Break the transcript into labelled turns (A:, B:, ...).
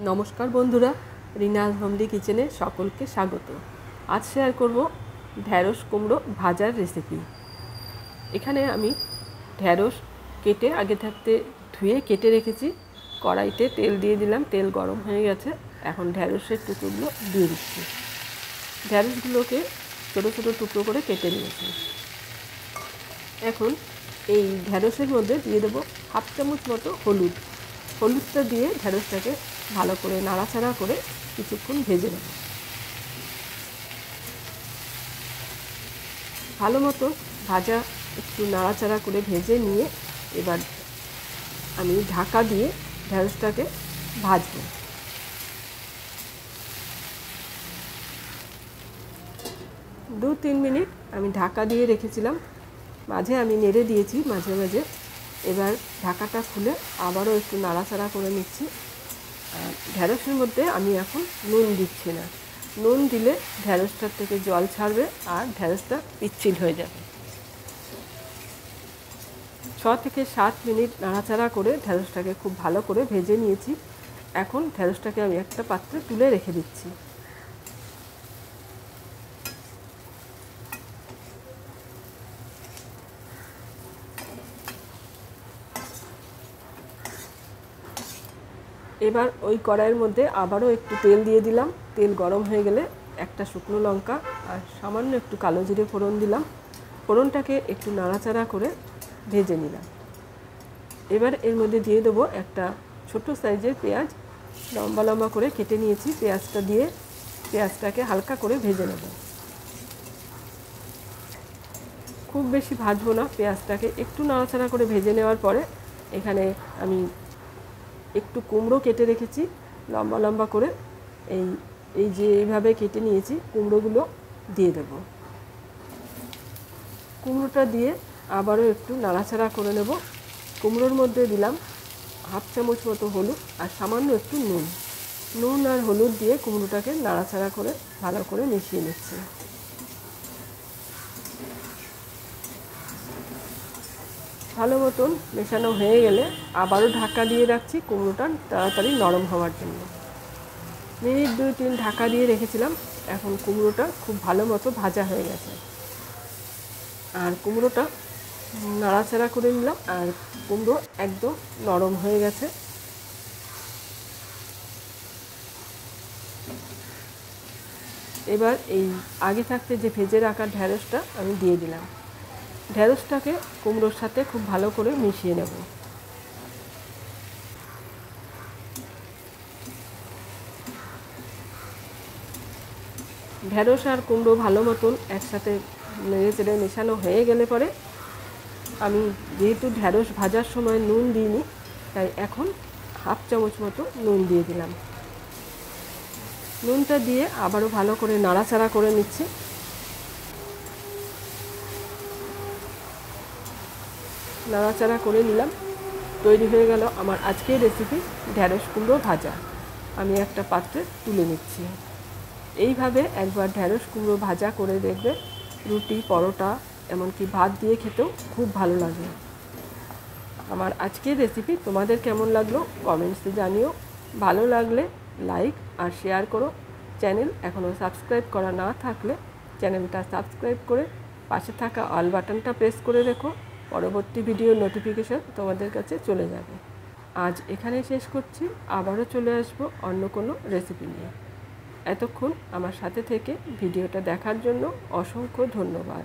A: নমস্কার বন্ধুরা, রিনাজ হোমলি কিচেনে সকলকে স্বাগত। আজ শেয়ার করব ঢ্যাঁড়স কুমড়ো ভাজার রেসিপি। এখানে আমি ঢ্যাঁড়স কেটে আগে থাকতে ধুয়ে কেটে রেখেছি। কড়াইতে তেল দিয়ে দিলাম, তেল গরম হয়ে গেছে। এখন ঢ্যাঁড়সের টুকরোগুলো দিয়ে দিচ্ছি। ঢ্যাঁড়সগুলোকে ছোটো ছোটো টুকরো করে কেটে নিয়েছি। এখন এই ঢ্যাঁড়সের মধ্যে দিয়ে দেবো হাফ চামচ মতো হলুদ। হলুদটা দিয়ে ঢ্যাঁড়সটাকে ভালো করে নাড়াচাড়া করে কিছুক্ষণ ভেজে নেব। ভালো মতো ভাজা একটু নাড়াচাড়া করে ভেজে নিয়ে এবার আমি ঢাকা দিয়ে ঢ্যাঁড়সটাকে ভাজবো। দু তিন মিনিট আমি ঢাকা দিয়ে রেখেছিলাম, মাঝে আমি নেড়ে দিয়েছি মাঝে মাঝে। এবার ঢাকাটা খুলে আবারও একটু নাড়াচাড়া করে নিচ্ছি। আর ঢ্যাঁড়সের মধ্যে আমি এখন নুন দিচ্ছি না। নুন দিলে ঢ্যাঁড়সটার থেকে জল ছাড়বে আর ঢ্যাঁড়সটা পিচ্ছিল হয়ে যাবে। 6 থেকে 7 মিনিট নাড়াচাড়া করে ঢ্যাঁড়সটাকে খুব ভালো করে ভেজে নিয়েছি। এখন ঢ্যাঁড়সটাকে আমি একটা পাত্রে তুলে রেখে দিচ্ছি। এবার ওই কড়াইয়ের মধ্যে আবারও একটু তেল দিয়ে দিলাম। তেল গরম হয়ে গেলে একটা শুকনো লঙ্কা আর সামান্য একটু কালো জিরে ফোড়ন দিলাম। ফোড়নটাকে একটু নাড়াচাড়া করে ভেজে নিলাম। এবার এর মধ্যে দিয়ে দেবো একটা ছোট সাইজের পেঁয়াজ, লম্বা লম্বা করে কেটে নিয়েছি। পেঁয়াজটা দিয়ে পেঁয়াজটাকে হালকা করে ভেজে নেব। খুব বেশি ভাজবো না, পেঁয়াজটাকে একটু নাড়াচাড়া করে ভেজে নেওয়ার পরে এখানে আমি একটু কুমড়ো কেটে রেখেছি লম্বা লম্বা করে। এই যে এইভাবে কেটে নিয়েছি, কুমড়োগুলো দিয়ে দেব। কুমড়োটা দিয়ে আবারও একটু নাড়াচাড়া করে নেব। কুমড়োর মধ্যে দিলাম হাফ চামচ মতো হলুদ আর সামান্য একটু নুন। নুন আর হলুদ দিয়ে কুমড়োটাকে নাড়াচাড়া করে ভালো করে মিশিয়ে নিচ্ছি। ভালো মতন মেশানো হয়ে গেলে আবারও ঢাকা দিয়ে রাখছি কুমড়োটা তাড়াতাড়ি নরম হওয়ার জন্য। মিনিট 2-3 ঢাকা দিয়ে রেখেছিলাম। এখন কুমড়োটা খুব ভালো মতো ভাজা হয়ে গেছে। আর কুমড়োটা নাড়াচাড়া করে নিলাম আর কুমড়ো একদম নরম হয়ে গেছে। এবার এই আগে থাকতে যে ভেজে রাখা ঢ্যাঁড়সটা আমি দিয়ে দিলাম। ঢ্যাঁড়সটাকে কুমড়োর সাথে খুব ভালো করে মিশিয়ে নেব। ঢ্যাঁড়স আর কুমড়ো ভালো মতন একসাথে নেড়ে চেড়ে মেশানো হয়ে গেলে পরে আমি যেহেতু ঢ্যাঁড়স ভাজার সময় নুন দিইনি, তাই এখন হাফ চামচ মতো নুন দিয়ে দিলাম। নুনটা দিয়ে আবারও ভালো করে নাড়াচাড়া করে নিচ্ছি। নাড়াচাড়া করে নিলাম। তৈরি হয়ে গেল আমার আজকের রেসিপি ঢ্যাঁড়স কুমড়ো ভাজা। আমি একটা পাত্রে তুলে নিচ্ছি। এইভাবে একবার ঢ্যাঁড়স কুমড়ো ভাজা করে দেখবে, রুটি, পরোটা, এমনকি ভাত দিয়ে খেতেও খুব ভালো লাগে। আমার আজকের রেসিপি তোমাদের কেমন লাগলো কমেন্টসে জানিও। ভালো লাগলে লাইক আর শেয়ার করো। চ্যানেল এখনও সাবস্ক্রাইব করা না থাকলে চ্যানেলটা সাবস্ক্রাইব করে পাশে থাকা অল বাটনটা প্রেস করে রেখো। পরবর্তী ভিডিওর নোটিফিকেশান তোমাদের কাছে চলে যাবে। আজ এখানে শেষ করছি, আবারও চলে আসবো অন্য কোনো রেসিপি নিয়ে। এতক্ষণ আমার সাথে থেকে ভিডিওটা দেখার জন্য অসংখ্য ধন্যবাদ।